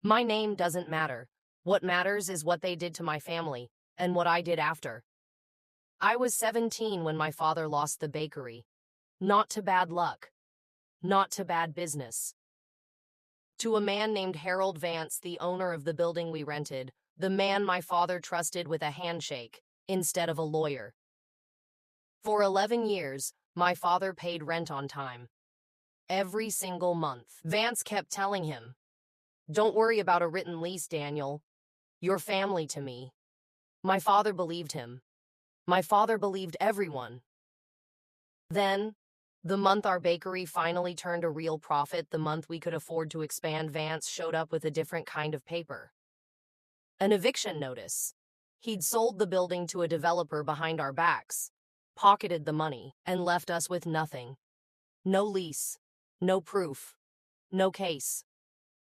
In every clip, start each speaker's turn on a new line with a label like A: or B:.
A: My name doesn't matter. What matters is what they did to my family, and what I did after. I was 17 when my father lost the bakery. Not to bad luck. Not to bad business. To a man named Harold Vance, the owner of the building we rented, the man my father trusted with a handshake, instead of a lawyer. For 11 years, my father paid rent on time. Every single month. Vance kept telling him, "Don't worry about a written lease, Daniel. You're family to me." My father believed him. My father believed everyone. Then, the month our bakery finally turned a real profit, the month we could afford to expand, Vance showed up with a different kind of paper. An eviction notice. He'd sold the building to a developer behind our backs, pocketed the money, and left us with nothing. No lease, no proof, no case.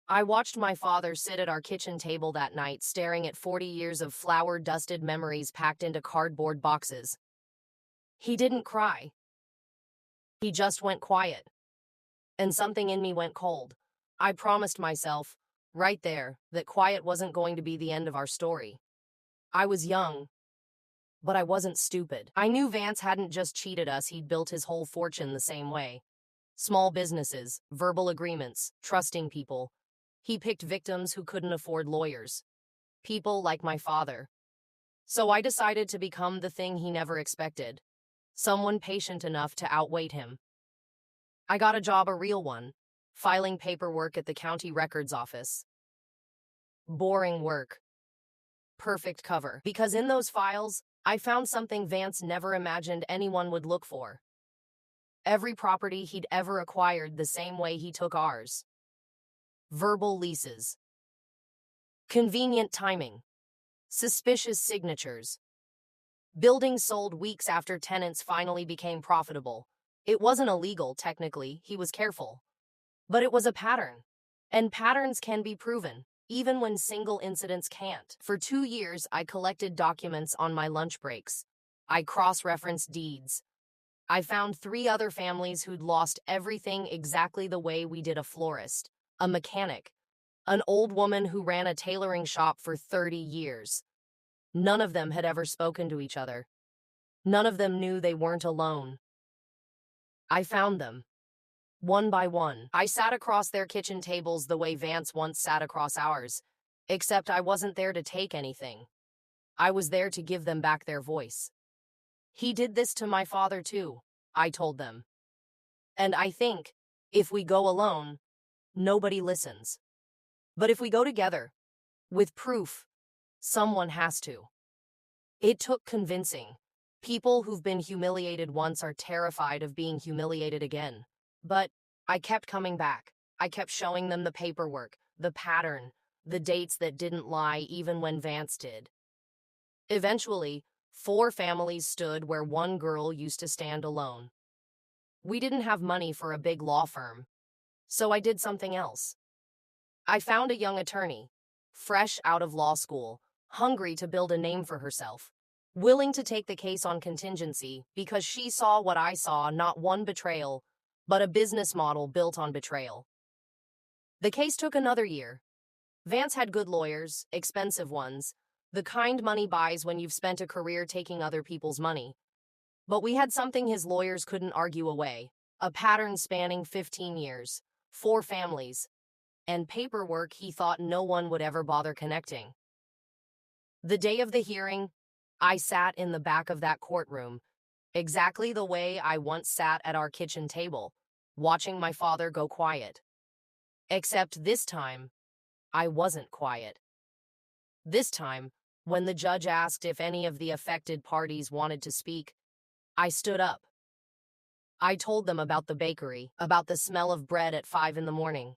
A: I watched my father sit at our kitchen table that night, staring at 40 years of flour-dusted memories packed into cardboard boxes. He didn't cry. He just went quiet. And something in me went cold. I promised myself, right there, that quiet wasn't going to be the end of our story. I was young, but I wasn't stupid. I knew Vance hadn't just cheated us, he'd built his whole fortune the same way. Small businesses, verbal agreements, trusting people. He picked victims who couldn't afford lawyers. People like my father. So I decided to become the thing he never expected. Someone patient enough to outwait him. I got a job, a real one, filing paperwork at the county records office. Boring work. Perfect cover. Because in those files, I found something Vance never imagined anyone would look for. Every property he'd ever acquired the same way he took ours. Verbal leases. Convenient timing. Suspicious signatures. Buildings sold weeks after tenants finally became profitable. It wasn't illegal, technically, he was careful. But it was a pattern. And patterns can be proven, even when single incidents can't. For 2 years, I collected documents on my lunch breaks. I cross-referenced deeds. I found 3 other families who'd lost everything exactly the way we did: a florist, a mechanic, an old woman who ran a tailoring shop for 30 years. None of them had ever spoken to each other. None of them knew they weren't alone. I found them. One by one. I sat across their kitchen tables the way Vance once sat across ours, except I wasn't there to take anything. I was there to give them back their voice. He did this to my father too, I told them. And I think, if we go alone, nobody listens. But if we go together, with proof, someone has to. It took convincing. People who've been humiliated once are terrified of being humiliated again. But I kept coming back. I kept showing them the paperwork, the pattern, the dates that didn't lie even when Vance did. Eventually, 4 families stood where one girl used to stand alone. We didn't have money for a big law firm, so I did something else. I found a young attorney, fresh out of law school, hungry to build a name for herself, willing to take the case on contingency because she saw what I saw: not one betrayal, but a business model built on betrayal. The case took another year. Vance had good lawyers, expensive ones, the kind money buys when you've spent a career taking other people's money. But we had something his lawyers couldn't argue away: a pattern spanning 15 years, 4 families, and paperwork he thought no one would ever bother connecting. The day of the hearing, I sat in the back of that courtroom, exactly the way I once sat at our kitchen table, watching my father go quiet. Except this time, I wasn't quiet. This time, when the judge asked if any of the affected parties wanted to speak, I stood up. I told them about the bakery, about the smell of bread at 5 in the morning,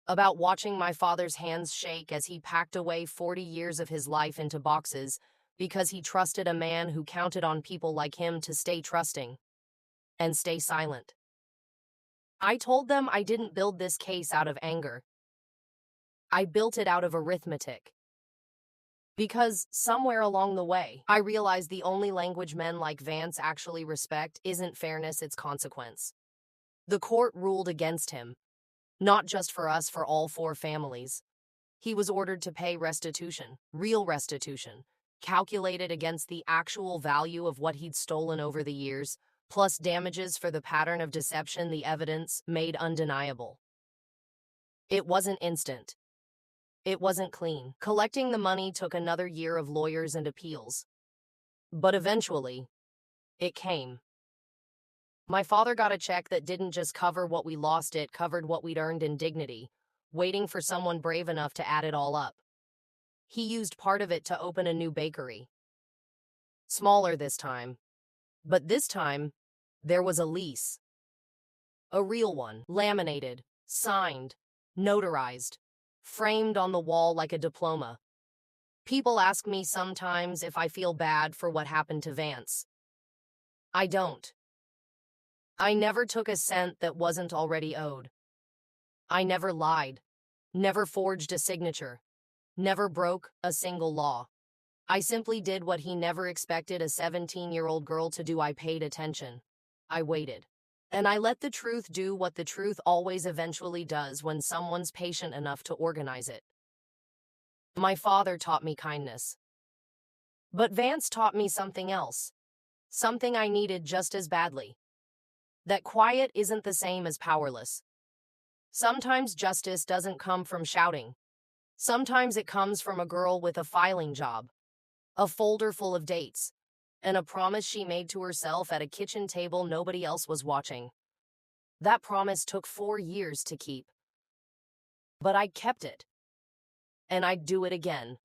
A: about watching my father's hands shake as he packed away 40 years of his life into boxes because he trusted a man who counted on people like him to stay trusting and stay silent. I told them I didn't build this case out of anger. I built it out of arithmetic. Because somewhere along the way, I realized the only language men like Vance actually respect isn't fairness, it's consequence. The court ruled against him. Not just for us, for all 4 families. He was ordered to pay restitution, real restitution, calculated against the actual value of what he'd stolen over the years, plus damages for the pattern of deception the evidence made undeniable. It wasn't instant. It wasn't clean. Collecting the money took another year of lawyers and appeals. But eventually, it came. My father got a check that didn't just cover what we lost, it covered what we'd earned in dignity, waiting for someone brave enough to add it all up. He used part of it to open a new bakery. Smaller this time. But this time, there was a lease. A real one, laminated, signed, notarized, framed on the wall like a diploma. People ask me sometimes if I feel bad for what happened to Vance. I don't. I never took a cent that wasn't already owed. I never lied, never forged a signature, never broke a single law. I simply did what he never expected a 17-year-old girl to do. I paid attention. I waited. And I let the truth do what the truth always eventually does when someone's patient enough to organize it. My father taught me kindness. But Vance taught me something else. Something I needed just as badly. That quiet isn't the same as powerless. Sometimes justice doesn't come from shouting. Sometimes it comes from a girl with a filing job, a folder full of dates, and a promise she made to herself at a kitchen table nobody else was watching. That promise took 4 years to keep. But I kept it. And I'd do it again.